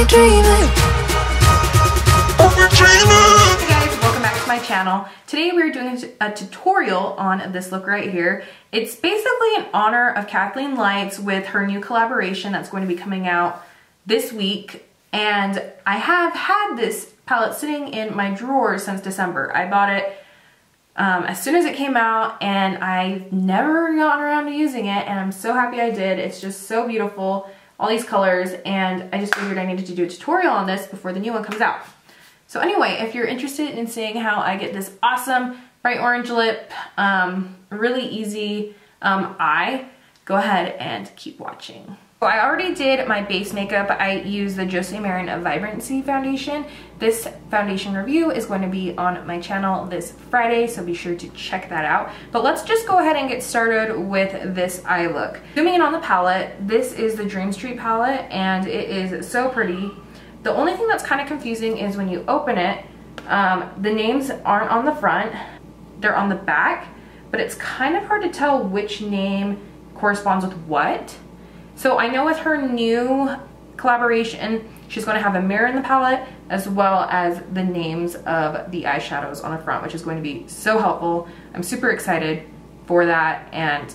Hey guys, welcome back to my channel. Today we're doing a tutorial on this look right here. It's basically in honor of Kathleen Lights with her new collaboration that's going to be coming out this week. And I have had this palette sitting in my drawer since December. I bought it as soon as it came out and I've never gotten around to using it, and I'm so happy I did. It's just so beautiful, all these colors, and I just figured I needed to do a tutorial on this before the new one comes out. So anyway, if you're interested in seeing how I get this awesome bright orange lip, really easy eye, go ahead and keep watching. So I already did my base makeup. I used the Jose Marin Vibrancy foundation. This foundation review is going to be on my channel this Friday, so be sure to check that out. But let's just go ahead and get started with this eye look. Zooming in on the palette, this is the Dream Street palette, and it is so pretty. The only thing that's kind of confusing is when you open it, the names aren't on the front, they're on the back, but it's kind of hard to tell which name corresponds with what. So I know with her new collaboration, she's going to have a mirror in the palette as well as the names of the eyeshadows on the front, which is going to be so helpful. I'm super excited for that, and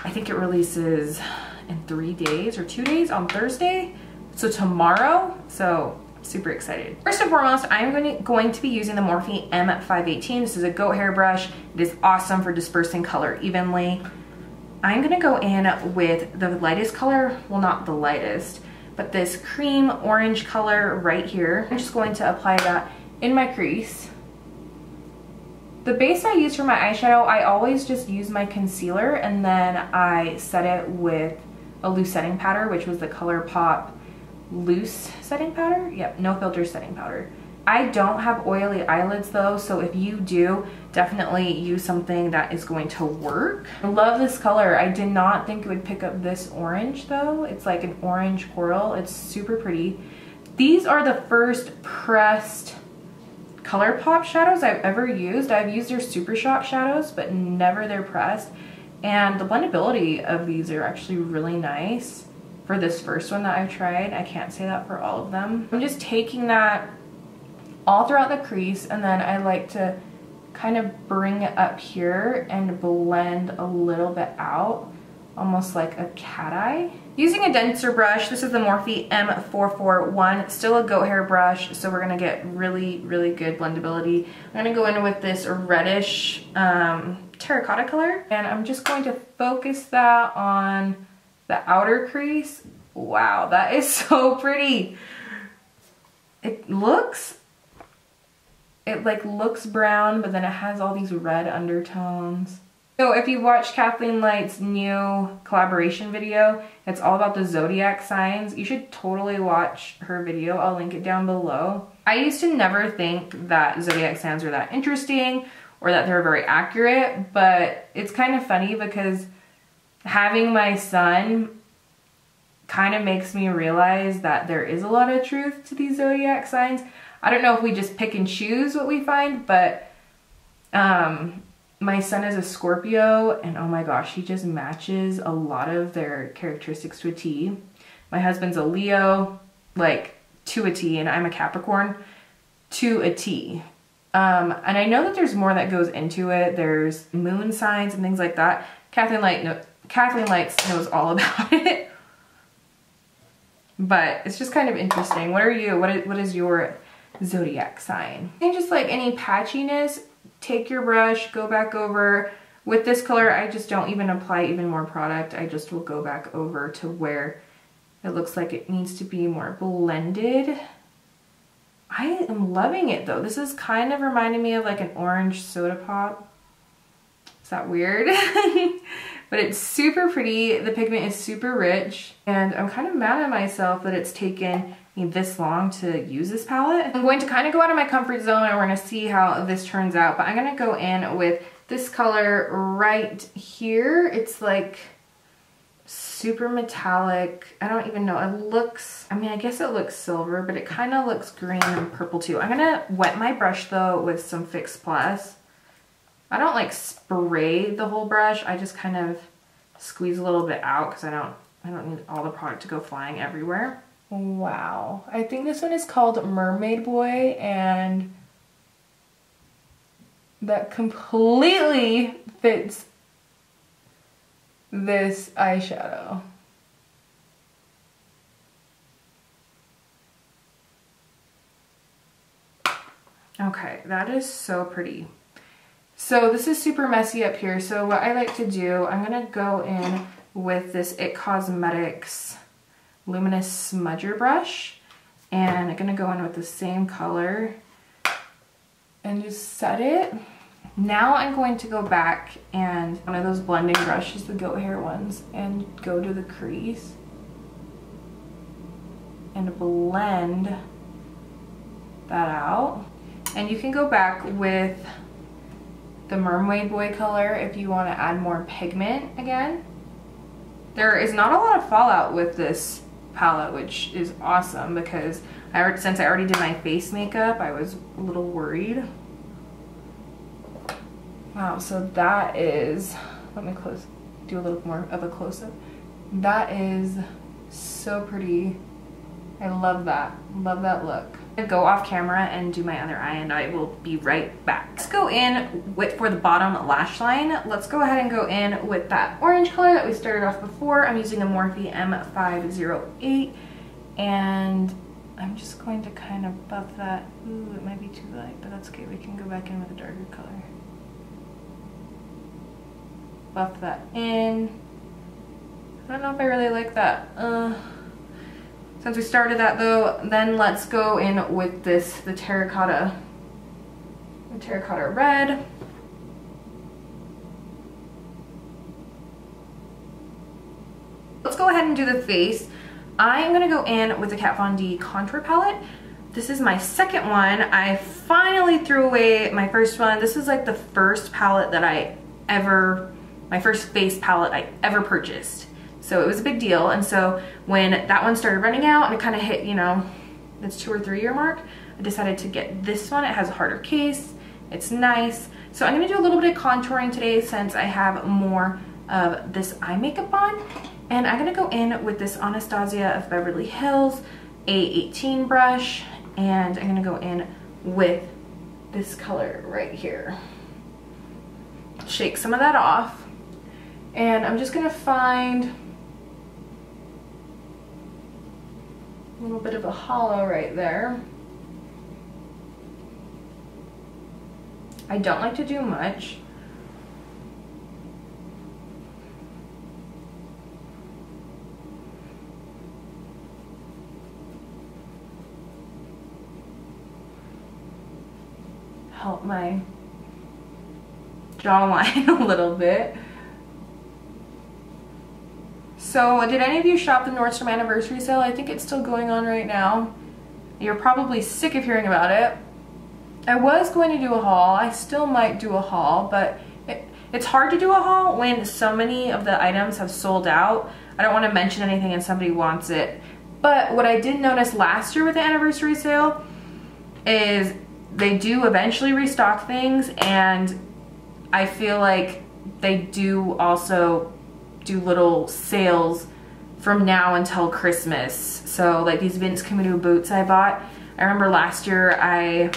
I think it releases in 3 days or 2 days on Thursday. So tomorrow, so super excited. First and foremost, I'm going to be using the Morphe M518. This is a goat hair brush. It is awesome for dispersing color evenly. I'm gonna go in with the lightest color, well, not the lightest, but this cream orange color right here. I'm just going to apply that in my crease. The base I use for my eyeshadow, I always just use my concealer and then I set it with a loose setting powder, which was the Colourpop loose setting powder. Yep, no filter setting powder. I don't have oily eyelids though, so if you do, definitely use something that is going to work. I love this color. I did not think it would pick up this orange though. It's like an orange coral. It's super pretty. These are the first pressed Colourpop shadows I've ever used. I've used their Super Shot shadows, but never their pressed. And the blendability of these are actually really nice for this first one that I've tried. I can't say that for all of them. I'm just taking that all throughout the crease, and then I like to kind of bring it up here and blend a little bit out, almost like a cat eye. Using a denser brush, this is the Morphe M441. It's still a goat hair brush, so we're gonna get really, really good blendability. I'm gonna go in with this reddish terracotta color, and I'm just going to focus that on the outer crease. Wow, that is so pretty. It looks brown, but then it has all these red undertones. So if you watched Kathleen Lights' new collaboration video, it's all about the zodiac signs. You should totally watch her video. I'll link it down below. I used to never think that zodiac signs are that interesting or that they're very accurate, but it's kind of funny because having my son kind of makes me realize that there is a lot of truth to these zodiac signs. I don't know if we just pick and choose what we find, but my son is a Scorpio, and oh my gosh, he just matches a lot of their characteristics to a T. My husband's a Leo, like to a T, and I'm a Capricorn to a T. And I know that there's more that goes into it. There's moon signs and things like that. Kathleen Lights knows all about it. But it's just kind of interesting. What are you? What is your zodiac sign? And just like any patchiness, take your brush, go back over. With this color, I just don't even apply even more product. I just will go back over to where it looks like it needs to be more blended. I am loving it though. This is kind of reminding me of like an orange soda pop. Is that weird? But it's super pretty. The pigment is super rich, and I'm kind of mad at myself that it's taken me this long to use this palette. I'm going to kind of go out of my comfort zone, and we're going to see how this turns out, but I'm going to go in with this color right here. It's like super metallic. I don't even know. It looks, I mean, I guess it looks silver, but it kind of looks green and purple too. I'm going to wet my brush though with some Fix Plus. I don't like spray the whole brush. I just kind of squeeze a little bit out because I don't need all the product to go flying everywhere. Wow. I think this one is called Mermaid Boy, and that completely fits this eyeshadow. Okay, that is so pretty. So this is super messy up here, so what I like to do, I'm gonna go in with this IT Cosmetics Luminous Smudger brush, and I'm gonna go in with the same color and just set it. Now I'm going to go back and one of those blending brushes, the goat hair ones, and go to the crease and blend that out. And you can go back with the Mermaid Boy color if you want to add more pigment again. There is not a lot of fallout with this palette, which is awesome because since I already did my face makeup, I was a little worried. Wow, so that is, let me do a little more of a close-up. That is so pretty. I love that look. I'm gonna go off camera and do my other eye, and I will be right back. Let's go in for the bottom lash line. Let's go ahead and go in with that orange color that we started off before. I'm using a Morphe M508, and I'm just going to kind of buff that. Ooh, it might be too light, but that's okay. We can go back in with a darker color. Buff that in. I don't know if I really like that. Since we started that though, then let's go in with the terracotta red. Let's go ahead and do the face. I'm gonna go in with the Kat Von D contour palette. This is my second one. I finally threw away my first one. This is like the first palette that my first face palette I ever purchased. So it was a big deal, and so when that one started running out and it kind of hit, you know, its 2 or 3 year mark, I decided to get this one. It has a harder case, it's nice. So I'm gonna do a little bit of contouring today since I have more of this eye makeup on. And I'm gonna go in with this Anastasia of Beverly Hills A18 brush, and I'm gonna go in with this color right here. Shake some of that off, and I'm just gonna find a little bit of a hollow right there. I don't like to do much. Help my jawline a little bit. So did any of you shop the Nordstrom anniversary sale? I think it's still going on right now. You're probably sick of hearing about it. I was going to do a haul. I still might do a haul, but it's hard to do a haul when so many of the items have sold out. I don't want to mention anything and somebody wants it. But what I did notice last year with the anniversary sale is they do eventually restock things, and I feel like they do also do little sales from now until Christmas. So like these Vince Camuto boots I bought, I remember last year I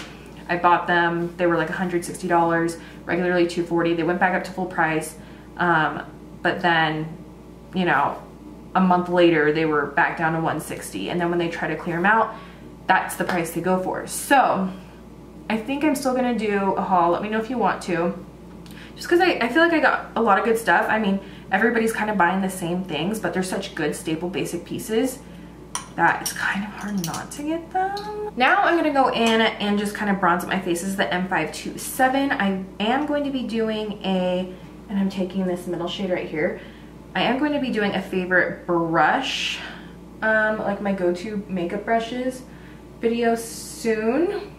bought them. They were like $160, regularly $240. They went back up to full price, but then, you know, a month later they were back down to $160, and then when they try to clear them out, that's the price they go for. So I think I'm still gonna do a haul. Let me know if you want to, just because I feel like I got a lot of good stuff. I mean, everybody's kind of buying the same things, but they're such good staple basic pieces that it's kind of hard not to get them. Now I'm gonna go in and just kind of bronze up my face. This is the M527. I am going to be doing and I'm taking this middle shade right here. I am going to be doing a favorite brush, like my go-to makeup brushes video soon.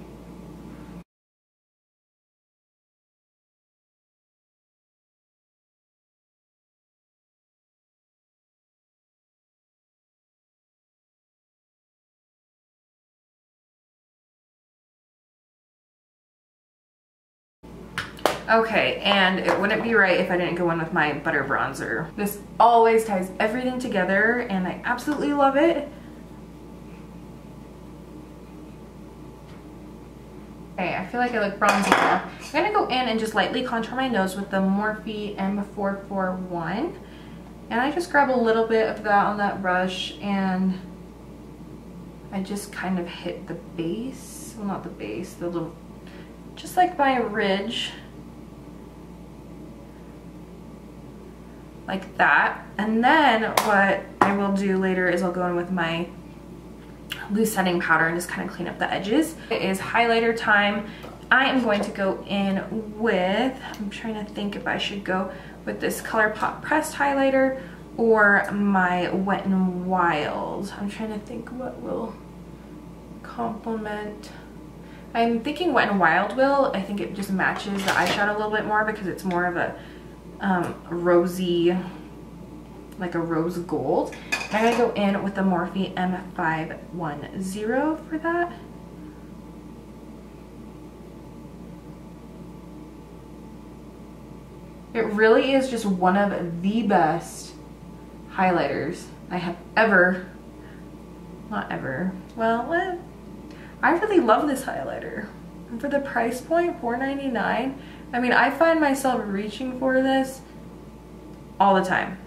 Okay, and it wouldn't be right if I didn't go in with my butter bronzer. This always ties everything together, and I absolutely love it. Okay, I feel like I look bronzy now. I'm gonna go in and just lightly contour my nose with the Morphe M441. And I just grab a little bit of that on that brush and I just kind of hit the base. Well, not the base, the little, just like my ridge. Like that. And then what I will do later is I'll go in with my loose setting powder and just kind of clean up the edges. It is highlighter time. I am going to go in with, I'm trying to think if I should go with this Colourpop pressed highlighter or my Wet n Wild. I'm trying to think what will complement. I'm thinking Wet n Wild will. I think it just matches the eyeshadow a little bit more because it's more of a rosy, like a rose gold. I'm gonna go in with the Morphe M510 for that. It really is just one of the best highlighters I have ever, not ever, well, I really love this highlighter. And for the price point, $4.99, I mean, I find myself reaching for this all the time.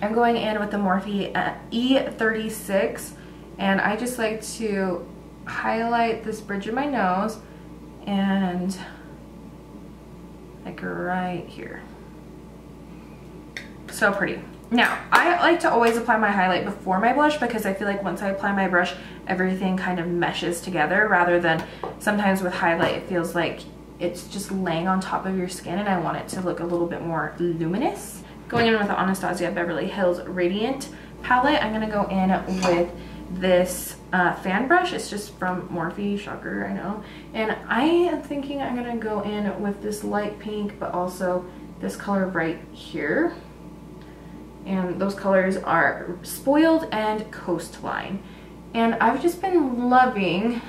I'm going in with the Morphe E36 and I just like to highlight this bridge of my nose and like right here. So pretty. Now, I like to always apply my highlight before my blush because I feel like once I apply my brush, everything kind of meshes together rather than sometimes with highlight it feels like it's just laying on top of your skin and I want it to look a little bit more luminous. Going in with the Anastasia Beverly Hills Radiant palette, I'm going to go in with this fan brush. It's just from Morphe, shocker, I know. And I am thinking I'm going to go in with this light pink, but also this color right here. And those colors are Spoiled and Coastline. And I've just been loving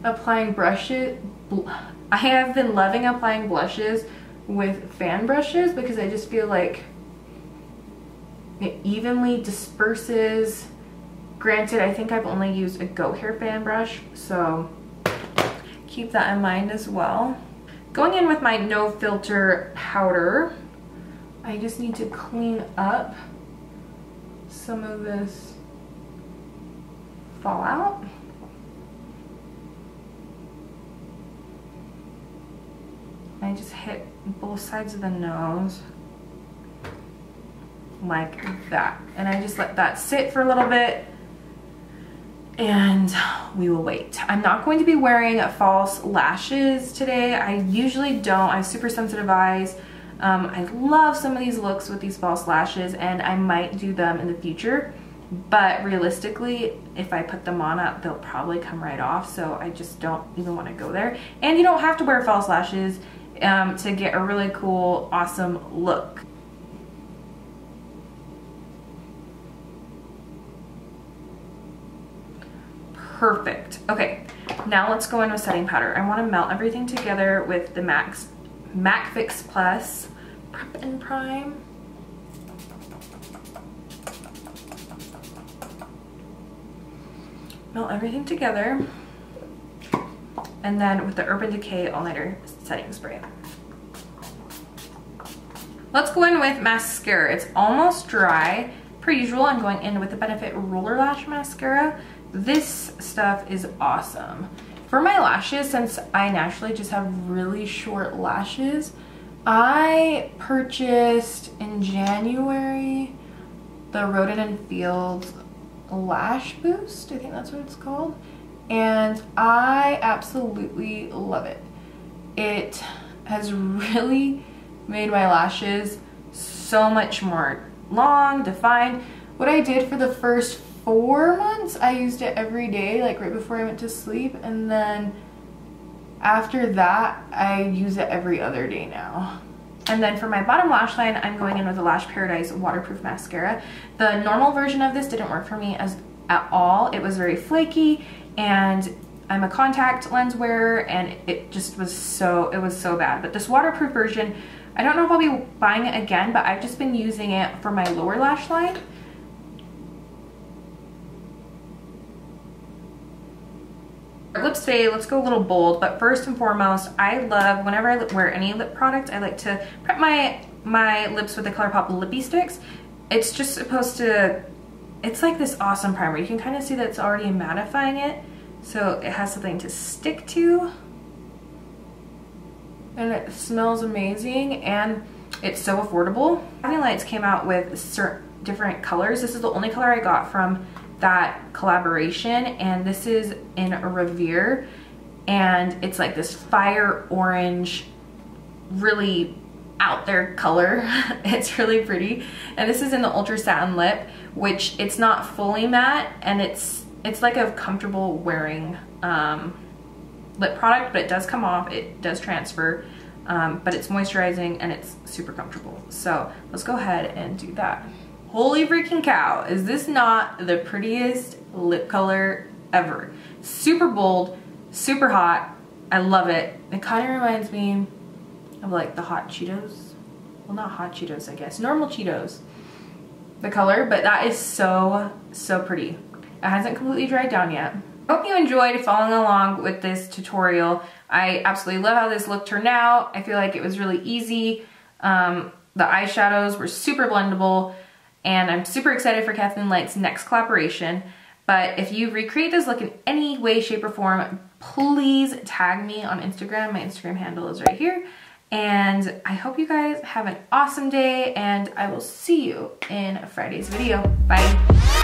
applying brushes. I have been loving applying blushes with fan brushes because I just feel like it evenly disperses. Granted, I think I've only used a Go Hair fan brush, so keep that in mind as well. Going in with my No Filter powder, I just need to clean up some of this fallout. I just hit both sides of the nose like that. And I just let that sit for a little bit and we will wait. I'm not going to be wearing false lashes today. I usually don't. I have super sensitive eyes. I love some of these looks with these false lashes and I might do them in the future. But realistically, if I put them on, they'll probably come right off. So I just don't even want to go there. And you don't have to wear false lashes to get a really cool, awesome look. Perfect. Okay, now let's go in with setting powder. I want to melt everything together with the MAC Fix Plus Prep and Prime. Melt everything together. And then with the Urban Decay All Nighter Setting Spray. Let's go in with mascara. It's almost dry. Per usual, I'm going in with the Benefit Roller Lash Mascara. This stuff is awesome. For my lashes, since I naturally just have really short lashes, I purchased in January the Roden & Fields Lash Boost. I think that's what it's called. And I absolutely love it. It has really made my lashes so much more long, defined. What I did for the first 4 months, I used it every day, like right before I went to sleep, and then after that, I use it every other day now. And then for my bottom lash line, I'm going in with the Lash Paradise Waterproof Mascara. The normal version of this didn't work for me at all. It was very flaky, and I'm a contact lens wearer, and it just was so bad. But this waterproof version, I don't know if I'll be buying it again, but I've just been using it for my lower lash line. For lips today, let's go a little bold, but first and foremost, I love, whenever I wear any lip product, I like to prep my lips with the Colourpop Lippy Sticks. It's just supposed to, it's like this awesome primer. You can kind of see that it's already mattifying it, so it has something to stick to. And it smells amazing, and it's so affordable. Kathleen Lights came out with certain different colors. This is the only color I got from that collaboration, and this is in a Revere, and it's like this fire orange, really out there color. It's really pretty, and this is in the Ultra Satin Lip, which it's not fully matte, and it's like a comfortable wearing lip product, but it does come off, it does transfer, but it's moisturizing and it's super comfortable. So let's go ahead and do that. Holy freaking cow, is this not the prettiest lip color ever? Super bold, super hot, I love it. It kind of reminds me of like the hot Cheetos. Well, not hot Cheetos, I guess, normal Cheetos, the color, but that is so, so pretty. It hasn't completely dried down yet. I hope you enjoyed following along with this tutorial. I absolutely love how this look turned out. I feel like it was really easy. The eyeshadows were super blendable, and I'm super excited for Kathleen Lights' next collaboration. But if you recreate this look in any way, shape, or form, please tag me on Instagram. My Instagram handle is right here. And I hope you guys have an awesome day, and I will see you in Friday's video. Bye.